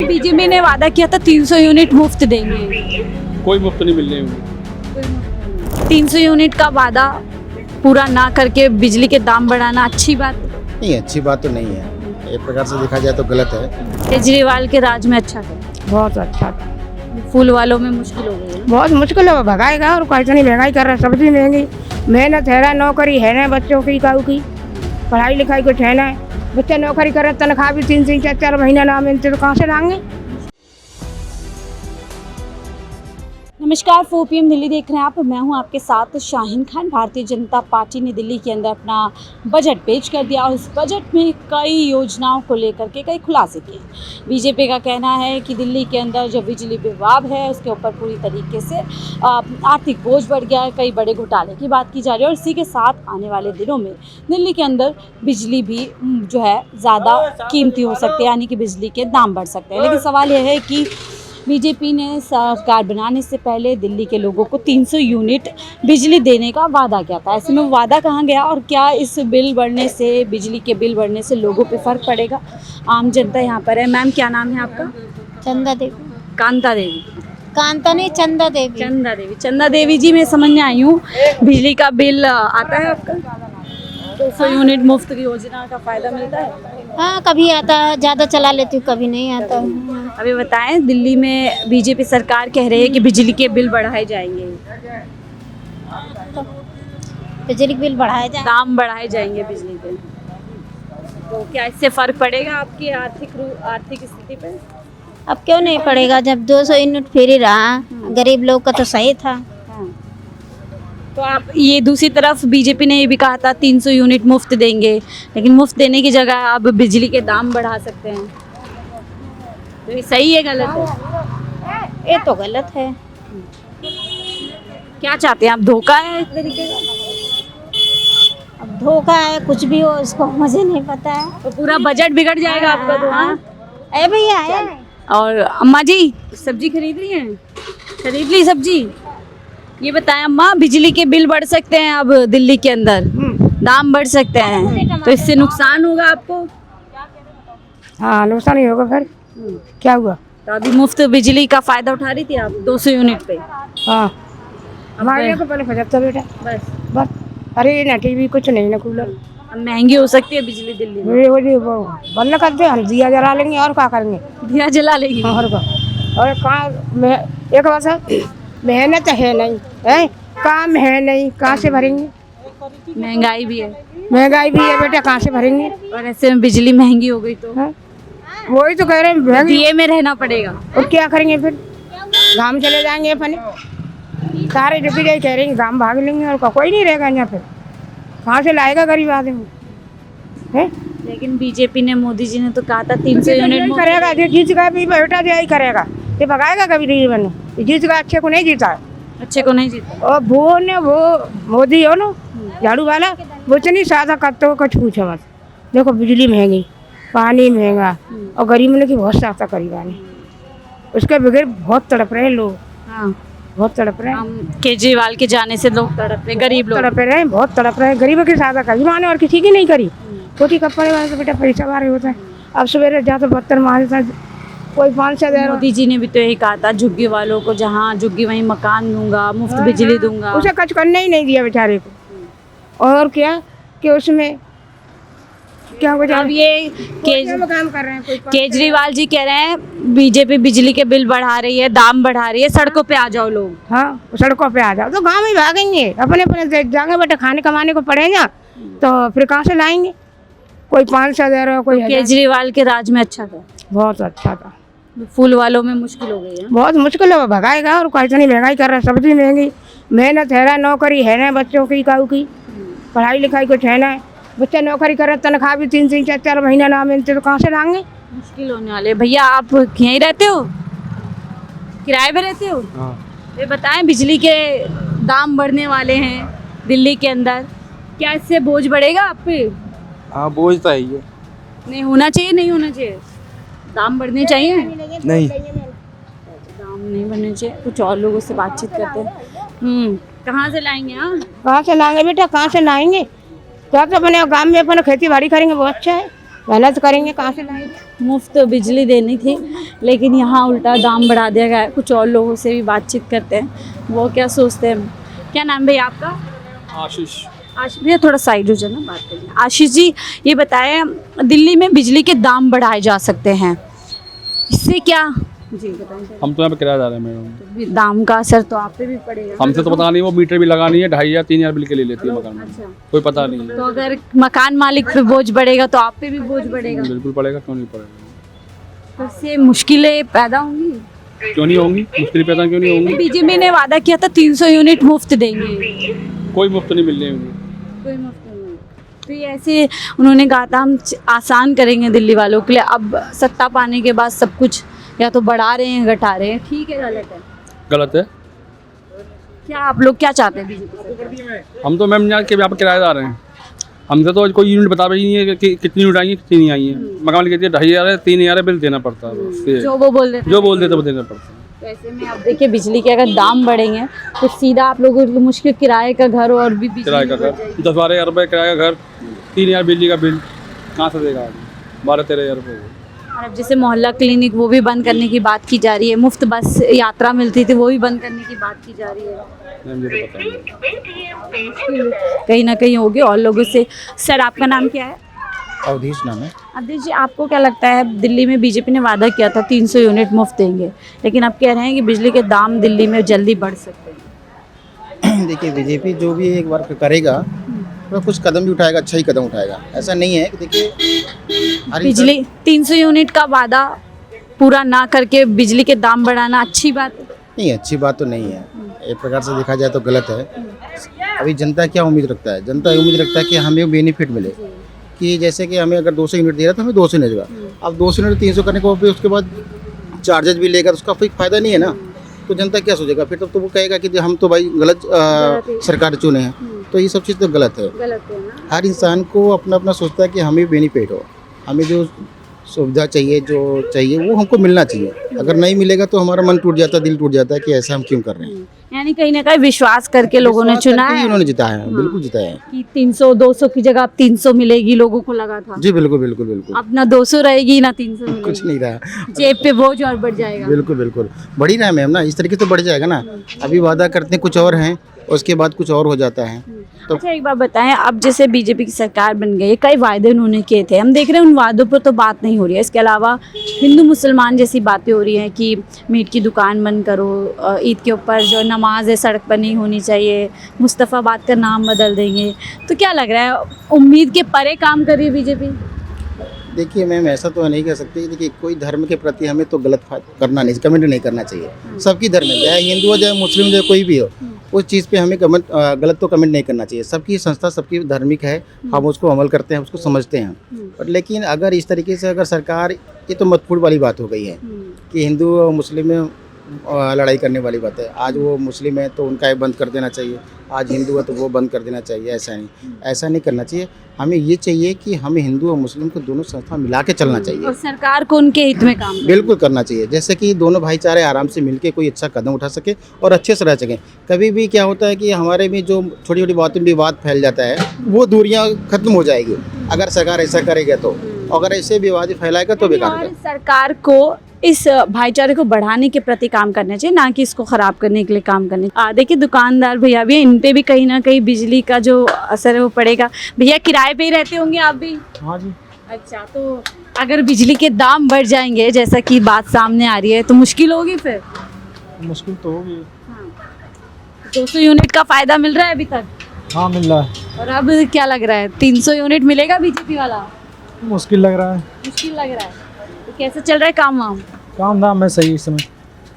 BJP ने वादा किया था 300 यूनिट मुफ्त देंगे, कोई मुफ्त नहीं मिलने उनको। 300 यूनिट का वादा पूरा ना करके बिजली के दाम बढ़ाना अच्छी बात है? नहीं, अच्छी बात तो नहीं है, एक प्रकार से देखा जाए तो गलत है। केजरीवाल के राज में अच्छा था, बहुत अच्छा था। फूल वालों में मुश्किल हो गई है। बहुत मुश्किल है, भगाएगा और कोई इतनी महंगाई कर रहा है, सब्जी महंगी, मेहनत है ना, नौकरी है ना बच्चों की काऊ की, पढ़ाई लिखाई कुछ है ना, बच्चे नौकरी कर रहे, तनख्वाह भी 3-3 4-4 महीना ना मिलते तो कहाँ से लाएंगे। नमस्कार, 4 PM दिल्ली देख रहे हैं आप। मैं हूं आपके साथ शाहीन खान। भारतीय जनता पार्टी ने दिल्ली के अंदर अपना बजट पेश कर दिया और इस बजट में कई योजनाओं को लेकर के कई खुलासे किए। बीजेपी का कहना है कि दिल्ली के अंदर जो बिजली विभाग है उसके ऊपर पूरी तरीके से आर्थिक बोझ बढ़ गया है, कई बड़े घोटाले की बात की जा रही है और इसी के साथ आने वाले दिनों में दिल्ली के अंदर बिजली भी जो है ज़्यादा कीमती हो सकती है, यानी कि बिजली के दाम बढ़ सकते हैं। लेकिन सवाल यह है कि बीजेपी ने सरकार बनाने से पहले दिल्ली के लोगों को 300 यूनिट बिजली देने का वादा किया था। ऐसे में वो वादा कहाँ गया और क्या इस बिल बढ़ने से, बिजली के बिल बढ़ने से लोगों पे फ़र्क पड़ेगा? आम जनता यहाँ पर है। मैम, क्या नाम है आपका? चंदा देवी। कांता देवी। कांता नहीं, चंदा देवी। चंदा देवी। चंदा देवी जी, मैं समझने आई हूँ, बिजली का बिल आता है आपका? 200 यूनिट मुफ्त की योजना का फ़ायदा मिलता है? हाँ, कभी आता है, ज़्यादा चला लेती हूँ, कभी नहीं आता। अभी बताएं, दिल्ली में बीजेपी सरकार कह रही है कि बिजली के बिल बढ़ाए जाएंगे, बिजली बिल बढ़ाया जाए, दाम बढ़ाए जाएंगे बिजली के, तो क्या इससे फर्क पड़ेगा आपकी आर्थिक स्थिति पे? अब क्यों नहीं पड़ेगा जब 200 यूनिट फ्री रहा, गरीब लोग का तो सही था। तो आप ये दूसरी तरफ बीजेपी ने ये भी कहा था 300 यूनिट मुफ्त देंगे, लेकिन मुफ्त देने की जगह आप बिजली के दाम बढ़ा सकते हैं, तो ये सही है गलत है? ये तो गलत है। क्या चाहते हैं आप? धोखा है एक तरीके का? अब धोखा है, कुछ भी हो, उसको मुझे नहीं पता है। तो पूरा बजट बिगड़ जाएगा आपका तो। हाँ, अरे भैया है। और अम्मा जी, सब्जी खरीद रही हैं? खरीद ली सब्जी? ये बताएं अम्मा, बिजली के बिल बढ़ सकते हैं अब दिल्ली के अंदर, दाम बढ़ सकते हैं, तो इससे नुकसान होगा आपको? हाँ, नुकसान ही होगा। फिर क्या हुआ? तो अभी मुफ्त बिजली का फायदा उठा रही थी आप 200 यूनिट पे। हाँ, हमारे यहाँ तो पहले फजता बेटा, बस। अरे ना टीवी कुछ नहीं, ना कूलर। अब महंगी हो सकती है बिजली दिल्ली में। वो बंद करते, हम दिया जला लेंगे और क्या करेंगे? दिया जला लेगी? और क्या? और कहाँ एक बात है, मेहनत है नहीं है, काम है नहीं, कहाँ से भरेंगे? महंगाई भी है। महंगाई भी है बेटा, कहाँ से भरेंगे? और ऐसे में बिजली महंगी हो गई तो वही तो कह रहे हैं, महंगी। दिए में रहना पड़ेगा। और क्या करेंगे फिर? गांव चले जाएंगे अपने, सारे रुपये जाए कह रहे हैं, गांव भाग लेंगे और कोई नहीं रहेगा यहाँ। फिर कहाँ से लाएगा गरीब आदमी है? लेकिन बीजेपी ने, मोदी जी ने तो कहा था 300 यूनिट करेगा, जो जीत गया भी बेटा यही करेगा, ये भगाएगा कभी नहीं बने, जीत गया, अच्छे को नहीं जीता, अच्छे को नहीं जीता। और वो मोदी हो ना, झाड़ू वाला, वो इतनी सादा करते हो कुछ पूछो मत। देखो बिजली महंगी, पानी महंगा, और गरीबों की बहुत सहायता करी वाली, उसके बगैर बहुत तड़प रहे हैं लोग। हाँ, बहुत तड़प रहे हैं। केजरीवाल के जाने से लोग तड़प रहे, गरीब लोग तड़प रहे हैं, बहुत तड़प रहे हैं। गरीबों की सहायता करी माने और किसी की नहीं करी। छोटी कपड़े वाले तो बेटा पैसा वाले होता है, अब सवेरे जा तो 72 माह कोई 500 दे। मोदी जी ने भी तो यही कहा था, झुग्गी वालों को जहाँ झुग्गी वहीं मकान दूंगा, मुफ्त बिजली दूंगा। उसे कुछ करने ही नहीं दिया बेचारे को। और क्या कि उसमें क्या हो जाए? अब ये काम कर रहे हैं, केजरीवाल जी कह रहे हैं बीजेपी बिजली के बिल बढ़ा रही है, दाम बढ़ा रही है, सड़कों पे आ जाओ लोग। हाँ, सड़कों पे आ जाओ तो गाँव में भागेंगे, अपने अपने जाएंगे बेटा, खाने कमाने को पड़ेगा तो फिर कहाँ से लाएंगे? कोई 500 दे रहा है, कोई केजरीवाल के राज में अच्छा था, बहुत अच्छा था। फूल वालों में मुश्किल हो गई है। बहुत मुश्किल है, भगाएगा और कोई इतनी महंगाई कर रहा है, सब्जी महंगी, मेहनत है ना, नौकरी है ना बच्चों की काऊ की, पढ़ाई लिखाई कुछ है ना, बच्चे नौकरी कर रहे, तनख्वाह भी 3-3 4-4 महीना ना मिलते तो कहाँ से लाएंगे? मुश्किल होने वाले। भैया, आप यहीं रहते हो, किराए पे रहते हो? ये बताएं, बिजली के दाम बढ़ने वाले हैं दिल्ली के अंदर, क्या इससे बोझ बढ़ेगा आप पे? हाँ, बोझ तो है ही है। नहीं होना चाहिए, नहीं होना चाहिए, दाम बढ़ने चाहिए? नहीं, दाम नहीं बढ़ने चाहिए। कुछ और लोगों से बातचीत करते हैं। कहाँ से लाएंगे? हाँ, कहाँ से लाएंगे बेटा, कहाँ से लाएंगे? तो अपने गाँव में अपने खेती बाड़ी करेंगे, बहुत अच्छा है, मेहनत करेंगे, कहाँ से लाएंगे? मुफ्त बिजली देनी थी, लेकिन यहाँ उल्टा दाम बढ़ा दिया गया है। कुछ और लोगों से भी बातचीत करते हैं, वो क्या सोचते हैं। क्या नाम भैया आपका? आशीष। आशीष भैया थोड़ा साइड हो जाना, बात करिए। आशीष जी, ये बताएं, दिल्ली में बिजली के दाम बढ़ाए जा सकते हैं, इससे क्या? जी बताएं। हम तो यहाँ पे किराएदार हैं मैडम। दाम का असर तो आप पे भी पड़ेगा। हमसे तो पता नहीं, वो मीटर भी लगानी है 2500 3000 बिल के ले लेती है मकान में। अच्छा, कोई पता नहीं है। तो अगर मकान मालिक पे बोझ बढ़ेगा तो आप पे भी बोझ बढ़ेगा, बिल्कुल पड़ेगा, क्यों नहीं पड़ेगा। तो इससे मुश्किलें पैदा होंगी। क्यों नहीं होंगी, मुश्किल पैदा क्यों नहीं होंगी। बीजेपी ने वादा किया था 300 यूनिट मुफ्त देंगे, कोई मुफ्त नहीं मिलने होंगे। कोई मुफ्त नहीं। तो ये ऐसे उन्होंने कहा था हम आसान करेंगे दिल्ली वालों के लिए, अब सत्ता पाने के बाद सब कुछ या तो बढ़ा रहे हैं घटा रहे हैं। ठीक है, गलत है? गलत है। क्या आप लोग क्या चाहते हैं बीजेपी से? हम तो मैम यहाँ के यहाँ पे किराएदार हैं, हमसे तो कोई यूनिट बता रही नहीं है कि कितनी यूनिट आई है कितनी नहीं आई है। मकान मालिक कहती है 2500 है 3000 है, बिल देना पड़ता है बस ये। जो वो बोल देते जो बोल देते वो देना पड़ता है। तो ऐसे में आप देखिए बिजली के अगर दाम बढ़ेंगे तो सीधा आप लोगों को मुश्किल, किराए का घर और भी बिजली किराए का घर 10-12 हज़ार रुपये किराए का घर, 3000 बिजली का बिल कहाँ से देगा आदमी? 12-13 हज़ार रुपये। और अब जैसे मोहल्ला क्लिनिक वो भी बंद करने की बात की जा रही है, मुफ्त बस यात्रा मिलती थी वो भी बंद करने की बात की जा रही है। नहीं, मुझे तो पता नहीं। कहीं ना कहीं होगी और लोगों से। सर आपका नाम क्या है? अवधेश नाम है। अवधेश जी, आपको क्या लगता है, दिल्ली में बीजेपी ने वादा किया था 300 यूनिट मुफ्त देंगे, लेकिन अब कह रहे हैं कि बिजली के दाम दिल्ली में जल्दी बढ़ सकते हैं। देखिए बीजेपी जो भी एक बार करेगा तो कुछ कदम भी उठाएगा, अच्छा ही कदम उठाएगा। ऐसा नहीं है कि देखिए बिजली 300 यूनिट का वादा पूरा ना करके बिजली के दाम बढ़ाना अच्छी बात है? नहीं, अच्छी बात तो नहीं है। एक प्रकार से देखा जाए तो गलत है। अभी जनता क्या उम्मीद रखता है, जनता उम्मीद रखता है कि हमें बेनिफिट मिले, कि जैसे कि हमें अगर 200 यूनिट दे रहा है तो हमें 200 मिलेगा। अब 200 यूनिट 300 करने को फिर उसके बाद चार्जेस भी लेगा तो उसका कोई फ़ायदा नहीं है ना। तो जनता क्या सोचेगा फिर? तो वो कहेगा कि हम तो भाई गलत सरकार चुने हैं। तो ये सब चीज़ तो गलत है। गलत है ना? हर इंसान को अपना अपना सोचता है कि हमें बेनिफिट हो, हमें जो सुविधा चाहिए जो चाहिए वो हमको मिलना चाहिए। अगर नहीं मिलेगा तो हमारा मन टूट जाता है, दिल टूट जाता है कि ऐसा हम क्यों कर रहे हैं। यानी कहीं ना कहीं विश्वास करके लोगों ने चुना है, उन्होंने जिताया है, बिल्कुल जिताया है। कि 300-200 की जगह अब 300 मिलेगी, लोगों को लगा था। जी बिल्कुल बिल्कुल बिल्कुल। अब ना 200 रहेगी ना 300 कुछ मिलेगी, नहीं रहा। जेब पे बोझ और बढ़ जाएगा। बिल्कुल बिल्कुल बढ़ ही रहा है मैम ना, इस तरीके से बढ़ जाएगा ना। अभी वादा करते हैं कुछ और हैं, उसके बाद कुछ और हो जाता है। तो अच्छा एक बात बताएं, अब जैसे बीजेपी की सरकार बन गई है, कई वायदे उन्होंने किए थे, हम देख रहे हैं उन वादों पर तो बात नहीं हो रही है। इसके अलावा हिंदू मुसलमान जैसी बातें हो रही हैं कि मीट की दुकान बंद करो, ईद के ऊपर जो नमाज है सड़क पर नहीं होनी चाहिए, मुस्तफ़ाबाद का नाम बदल देंगे। तो क्या लग रहा है, उम्मीद के परे काम कर रही है बीजेपी? देखिए मैम ऐसा तो नहीं कह सकते। देखिए कोई धर्म के प्रति हमें तो गलत करना नहीं, कमेंट नहीं करना चाहिए। सबकी धर्म है, चाहे हिंदू हो चाहे मुस्लिम हो चाहे कोई भी हो, उस चीज़ पे हमें गलत तो कमेंट नहीं करना चाहिए। सबकी संस्था सबकी धार्मिक है, हम उसको अमल करते हैं, उसको समझते हैं। और लेकिन अगर इस तरीके से अगर सरकार, ये तो मतफूड़ वाली बात हो गई है कि हिंदू और मुस्लिम में लड़ाई करने वाली बात है। आज वो मुस्लिम है तो उनका ये बंद कर देना चाहिए, आज हिंदू है तो वो बंद कर देना चाहिए। ऐसा नहीं करना चाहिए। हमें ये चाहिए कि हमें हिंदू और मुस्लिम को दोनों संस्था मिला के चलना चाहिए और सरकार को उनके हित में काम बिल्कुल करना चाहिए। जैसे कि दोनों भाईचारे आराम से मिलके कोई अच्छा कदम उठा सके और अच्छे से रह सकें। कभी भी क्या होता है कि हमारे में जो छोटी छोटी बातों में विवाद फैल जाता है, वो दूरियां खत्म हो जाएगी अगर सरकार ऐसा करेगा तो। अगर ऐसे विवाद फैलाएगा तो बेकार और है। सरकार को इस भाईचारे को बढ़ाने के प्रति काम करना चाहिए, ना कि इसको ख़राब करने के लिए काम करने। देखिए दुकानदार भैया भी, इन पे भी कहीं ना कहीं बिजली का जो असर है वो पड़ेगा। भैया किराए पे ही रहते होंगे आप भी? हाँ जी। अच्छा, तो अगर बिजली के दाम बढ़ जाएंगे जैसा कि बात सामने आ रही है तो मुश्किल होगी फिर? मुश्किल तो होगी। 200 यूनिट का फ़ायदा मिल रहा है अभी तक? हाँ मिल रहा है। और अब क्या लग रहा है, 300 यूनिट मिलेगा बीजेपी वाला? मुश्किल लग रहा है। मुश्किल लग रहा है। तो कैसे चल रहा है काम वाम? काम दाम में सही इस समय।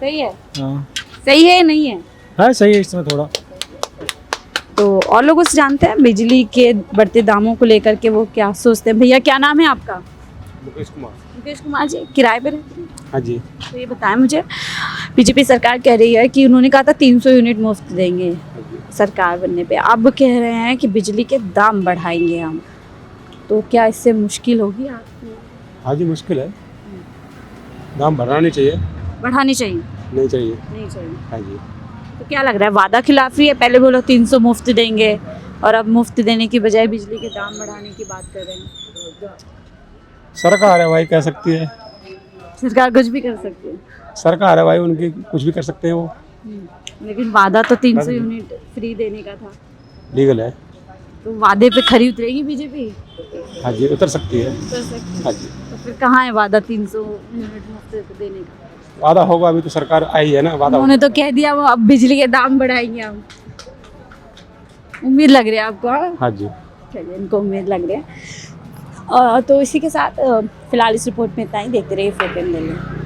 सही है? हाँ सही है नहीं है? सही है इस समय थोड़ा। तो और लोगों से जानते हैं बिजली के बढ़ते दामों को लेकर के वो क्या सोचते हैं। भैया क्या नाम है आपका? मुकेश कुमार। मुकेश कुमार जी, किराए पे रहते हैं? हाँ जी। तो ये बताएं मुझे, बीजेपी सरकार कह रही है कि उन्होंने कहा था 300 यूनिट मुफ्त देंगे सरकार बनने पे, अब कह रहे हैं कि बिजली के दाम बढ़ाएंगे हम, तो क्या इससे मुश्किल होगी आपको? हाँ जी मुश्किल है। दाम बढ़ाना नहीं चाहिए। बढ़ानी चाहिए? नहीं चाहिए। नहीं चाहिए। हाँ जी। तो क्या लग रहा है, वादा खिलाफी है? पहले बोलो 300 मुफ्त देंगे और अब मुफ्त देने की बजाय बिजली के दाम बढ़ाने की बात कर रहे हैं। सरकार है भाई, कह सकती है। सरकार कुछ भी कर सकती है। सरकार है भाई, उनकी कुछ भी कर सकते हैं वो। लेकिन वादा तो 300 यूनिट फ्री देने का था, लीगल है। तो वादे पे खरी उतरेगी बीजेपी? हाँ जी, उतर सकती है। कर सकती है। हाँ जी, तो फिर कहाँ है वादा 300 यूनिट मुफ्त देने का? वादा होगा, अभी तो सरकार आई है ना, वादा उन्होंने तो कह दिया वो अब बिजली के दाम बढ़ाएंगे हम। उम्मीद लग रही है आपको? हाँ? हाँ जी। चलिए, इनको उम्मीद लग रही है। तो इसी के साथ फिलहाल इस रिपोर्ट में इतना ही। देखते रहिए 4PM दिल्ली।